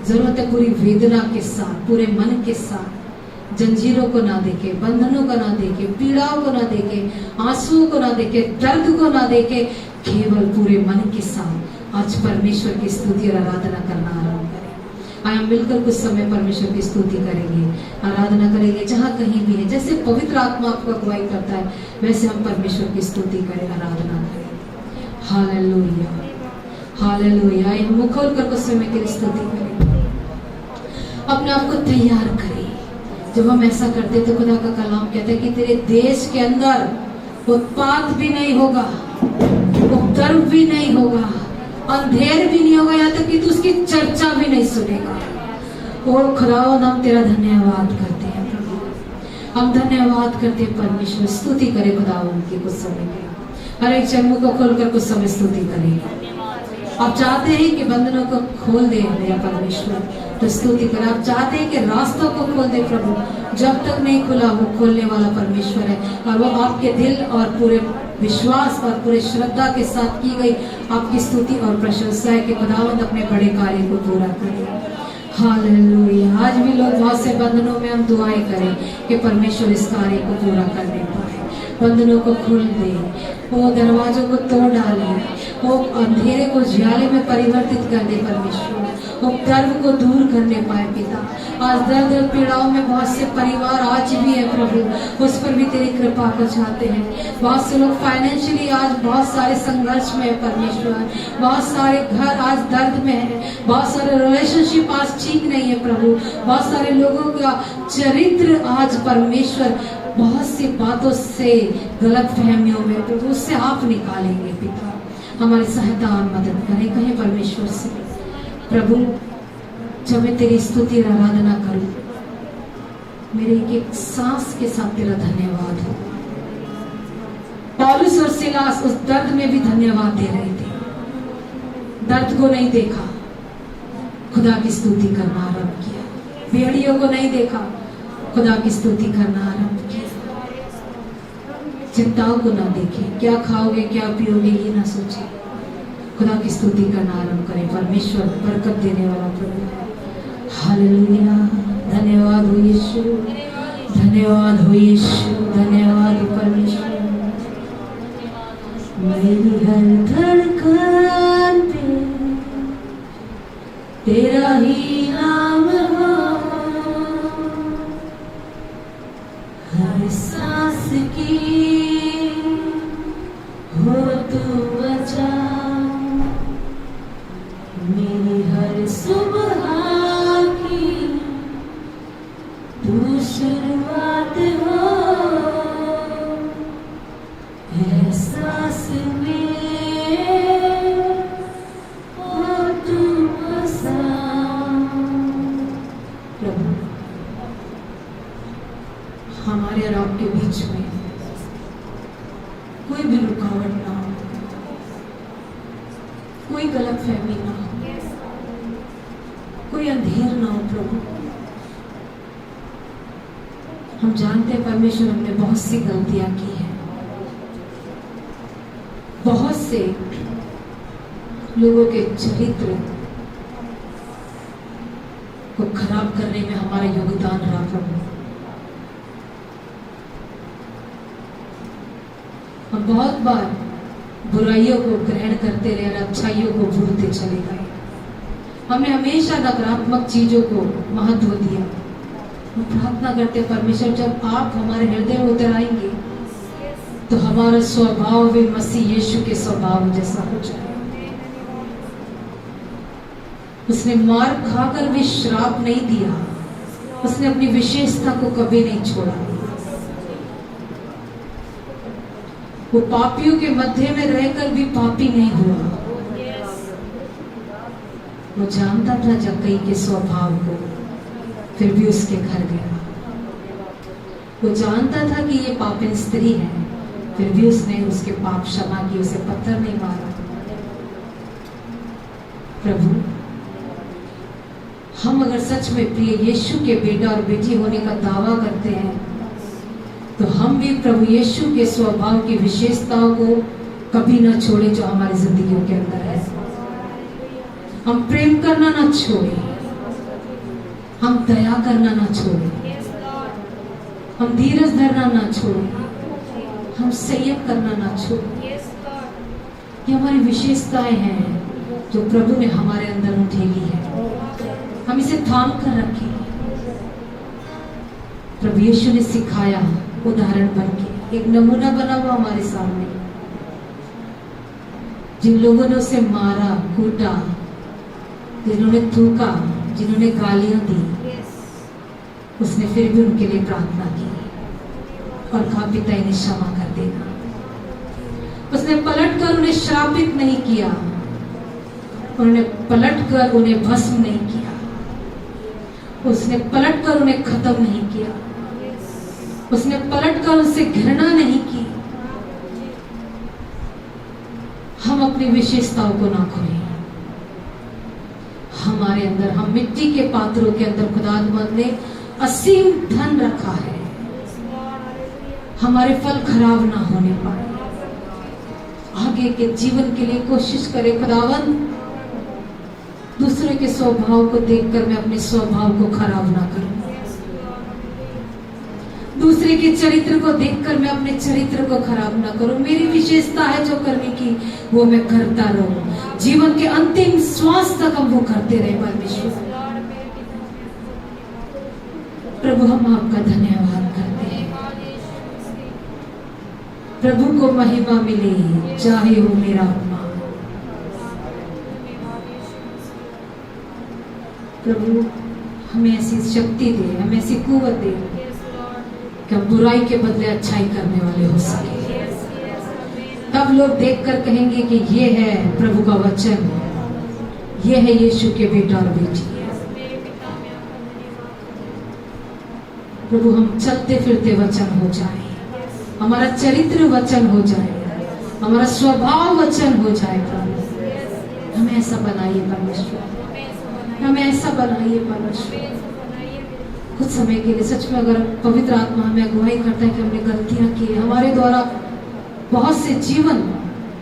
जरूरत है पूरी वेदना के साथ, पूरे मन के साथ, जंजीरों को ना देखे, बंधनों को ना देखे, पीड़ाओं को ना देखे, आंसुओं को ना देखे, दर्द को ना देखे, केवल पूरे मन के साथ आज परमेश्वर की स्तुति और आराधना करना आरंभ करें। आइए हम मिलकर कुछ समय परमेश्वर की स्तुति करेंगे, आराधना करेंगे, जहाँ कहीं भी है। जैसे पवित्र आत्मा आपको अगुवाई करता है, वैसे हम परमेश्वर की स्तुति करें, आराधना करें। Hallelujah, hallelujah. आइए हम मुख खोल कर कुछ समय के लिए स्तुति करें, अपने आप को तैयार करें। जब हम ऐसा करते तो खुदा का कलाम कहता है कि तेरे देश के अंदर उत्पात भी नहीं होगा, उपद्रव भी नहीं होगा, अंधेर भी नहीं होगा, यहाँ तक कि तू उसकी चर्चा भी नहीं सुनेगा। ओ खुदावंद, हम तेरा धन्यवाद करते हैं प्रभु, हम धन्यवाद करते हैं परमेश्वर। स्तुति करे खुदावंद की कुछ समय के, हर एक जन्म को खोलकर कुछ समय स्तुति करेगा। आप चाहते हैं कि बंधनों को खोल दे मेरा परमेश्वर, तो स्तुति करें। आप चाहते हैं कि रास्तों को खोल दे प्रभु, जब तक नहीं खुला वो खोलने वाला परमेश्वर है, और वो आपके दिल और पूरे विश्वास और पूरे श्रद्धा के साथ की गई आपकी स्तुति और प्रशंसा है कि खुदावंद अपने बड़े कार्य को पूरा करे। हालेलुया। आज भी लोग बहुत से बंधनों में हम दुआएं करें कि परमेश्वर इस कार्य को पूरा करने पाए, बंधनों को खोल दे, वो दरवाजों को तोड़ डाले, वो अंधेरे को उजाले में परिवर्तित कर दे परमेश्वर, वो गर्व को दूर करने पाए पिता। आज दर्द और पीड़ाओं में बहुत से परिवार आज भी है प्रभु, उस पर भी तेरी कृपा को चाहते हैं। बहुत से लोग फाइनेंशियली आज बहुत सारे संघर्ष में है परमेश्वर, बहुत सारे घर आज दर्द में है, बहुत सारे रिलेशनशिप आज ठीक नहीं है प्रभु, बहुत सारे लोगों का चरित्र आज परमेश्वर बहुत सी बातों से, गलत फहमियों में प्रभु, उससे आप निकालेंगे पिता। हमारी सहायता और मदद करें। कहें परमेश्वर से, प्रभु जब मैं तेरी स्तुति और आराधना करूं, मेरे एक एक सांस के साथ तेरा धन्यवाद हो। पौलुस और सिलास उस दर्द में भी धन्यवाद दे रहे थे, दर्द को नहीं देखा, खुदा की स्तुति करना आरंभ किया। भेड़ियों को नहीं देखा, खुदा की स्तुति करना आरंभ किया। चिंताओं को ना देखे, क्या खाओगे क्या पियोगे ये ना सोचे, खुदा की स्तुति करना आरंभ करें। परमेश्वर बरकत देने वाला प्रभु है। हालेलुया। धन्यवाद हो यीशु, धन्यवाद हो यीशु, धन्यवाद हो परमेश्वर। मेरी हर धड़कन पे तेरा ही नाम हो, हर सांस की हो तू वजह, मेरी हर सुबह की तू शुरुआत हो, एहसास में हो तू बसा। प्रभु हमारे और आपके बीच में कोई भी रुकावट ना हो, कोई गलत फहमी ना हो, कोई अंधेर ना हो प्रभु। हम जानते हैं परमेश्वर हमने बहुत सी गलतियां की है, बहुत से लोगों के चरित्र को खराब करने में हमारा योगदान रहा प्रभु। हम बहुत बार बुराइयों को ग्रहण करते रहे और अच्छाइयों को भूलते चले गए। हमने हमेशा नकारात्मक चीजों को महत्व दिया। हम प्रार्थना करते परमेश्वर, जब आप हमारे हृदय में उतर आएंगे तो हमारा स्वभाव भी मसीह यीशु के स्वभाव जैसा हो जाए। उसने मार खाकर भी श्राप नहीं दिया, उसने अपनी विशेषता को कभी नहीं छोड़ा। वो पापियों के मध्य में रहकर भी पापी नहीं हुआ। वो जानता था जक्कई के स्वभाव को, फिर भी उसके घर गया। वो जानता था कि ये पापिन स्त्री है, फिर भी उसने उसके पाप क्षमा किए, उसे पत्थर नहीं मारा। प्रभु, हम अगर सच में प्रिय यीशु के बेटा और बेटी होने का दावा करते हैं, तो हम भी प्रभु यीशु के स्वभाव की विशेषताओं को कभी ना छोड़े जो हमारी जिंदगियों के अंदर है। हम प्रेम करना ना छोड़े, हम दया करना ना छोड़े, हम धीरज धरना ना छोड़े, हम संयम करना ना छोड़े। ये हमारी विशेषताएं हैं जो प्रभु ने हमारे अंदर उठेली है, हम इसे थाम कर रखें। प्रभु यीशु ने सिखाया, उदाहरण बन के एक नमूना बना हुआ हमारे सामने। जिन लोगों ने उसे मारा, कूटा, जिन्होंने थूका, जिन्होंने गालियां दी, उसने फिर भी उनके लिए प्रार्थना की और कहा, पिता इन्हें क्षमा कर देना। उसने पलटकर उन्हें श्रापित नहीं किया, उन्होंने पलटकर उन्हें भस्म नहीं किया, उसने पलटकर उन्हें खत्म नहीं किया, उसने पलटकर उनसे घृणा नहीं की। हम अपनी विशेषताओं को ना खोएं। हमारे अंदर, हम मिट्टी के पात्रों के अंदर खुदावंद ने असीम धन रखा है, हमारे फल खराब ना होने पाए। आगे के जीवन के लिए कोशिश करें। खुदावंद, दूसरे के स्वभाव को देखकर मैं अपने स्वभाव को खराब ना करूं, दूसरे के चरित्र को देखकर मैं अपने चरित्र को खराब ना करूं। मेरी विशेषता है जो करने की, वो मैं करता रहूं। जीवन के अंतिम श्वास तक हम वो करते रहे। परमेश्वर प्रभु, हम आपका धन्यवाद करते हैं। प्रभु को महिमा मिले, चाहे हो मेरा आत्मा। प्रभु, हमें ऐसी शक्ति दे, हमें ऐसी कुवत दे कि हम बुराई के बदले अच्छाई करने वाले हो सके। तब लोग देखकर कहेंगे कि ये है प्रभु का वचन, ये है यीशु के बेटा और बेटी। प्रभु, हम चलते फिरते वचन हो जाए, हमारा चरित्र वचन हो जाए, हमारा स्वभाव वचन हो जाए। प्रभु, हमें ऐसा बनाइए परमेश्वर, हमें ऐसा बनाइए परमेश्वर। कुछ समय के लिए सच में अगर पवित्र आत्मा हमें अगुवाई करता है कि हमने गलतियां की, हमारे द्वारा बहुत से जीवन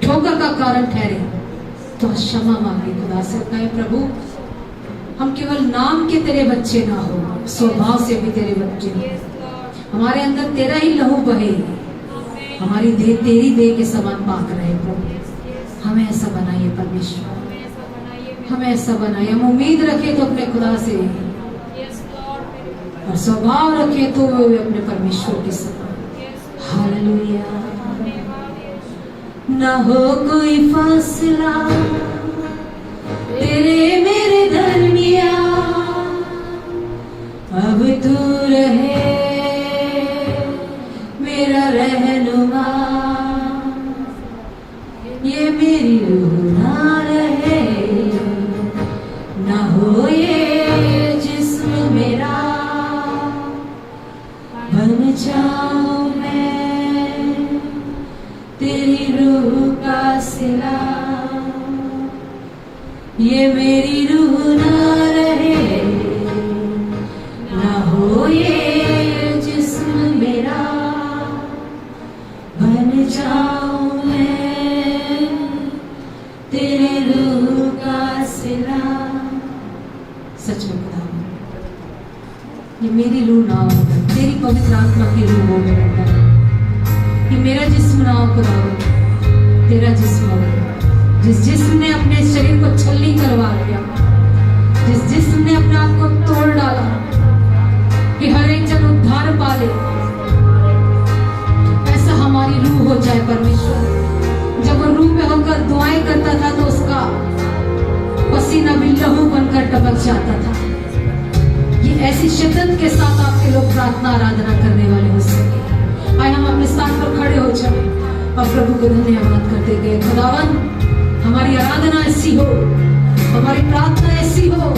ठोकर का कारण ठहरे, तो क्षमा मांगे खुदा से। कहे, प्रभु, हम केवल नाम के तेरे बच्चे ना हो, स्वभाव से भी तेरे बच्चे हो। हमारे अंदर तेरा ही लहू बहे, हमारी देह तेरी देह के समान पाक रहे। प्रभु, हमें ऐसा बनाइए परमेश्वर, हमें ऐसा बनाइए। हम उम्मीद रखें तो अपने खुदा से, और स्वभाव रखें तो अपने परमेश्वर के समान। हालेलुया। ना हो कोई फासला तेरे मेरे दरमिया, अब तू रहे मेरा रहनुमा। ये मेरी रूह ना रहे, ना हो ये जिस्म मेरा, बन जाऊं मैं तेरी रूह का सिला। ये मेरी रूह ना रहे, ना हो ये जिस्म मेरा, बन जाऊं मैं तेरी रूह का सिला। सच में खुदा, ये मेरी रूह ना हो, तेरी पवित्र आत्मा की रूह हो मेरे अंदर। ये मेरा जिस्म ना हो खुदा, तेरा जिस्म हो। जिस जिस्म ने अपने शरीर को छलनी करवा दिया, जिस जिस्म ने अपने आप को तोड़ डाला कि हर एक जन उद्धार पाले, ऐसा हमारी रूह हो जाए परमेश्वर। जब वो रूह में होकर दुआएं करता था तो उसका पसीना भी लहू बनकर टपक जाता था। ये ऐसी शिद्दत के साथ आपके लोग प्रार्थना आराधना करने वाले हो सके। आए हम अपने स्थान पर खड़े हो जाए और प्रभु को धन्यवाद करते गए। खुदावन, हमारी आराधना ऐसी हो हमारी प्रार्थना ऐसी हो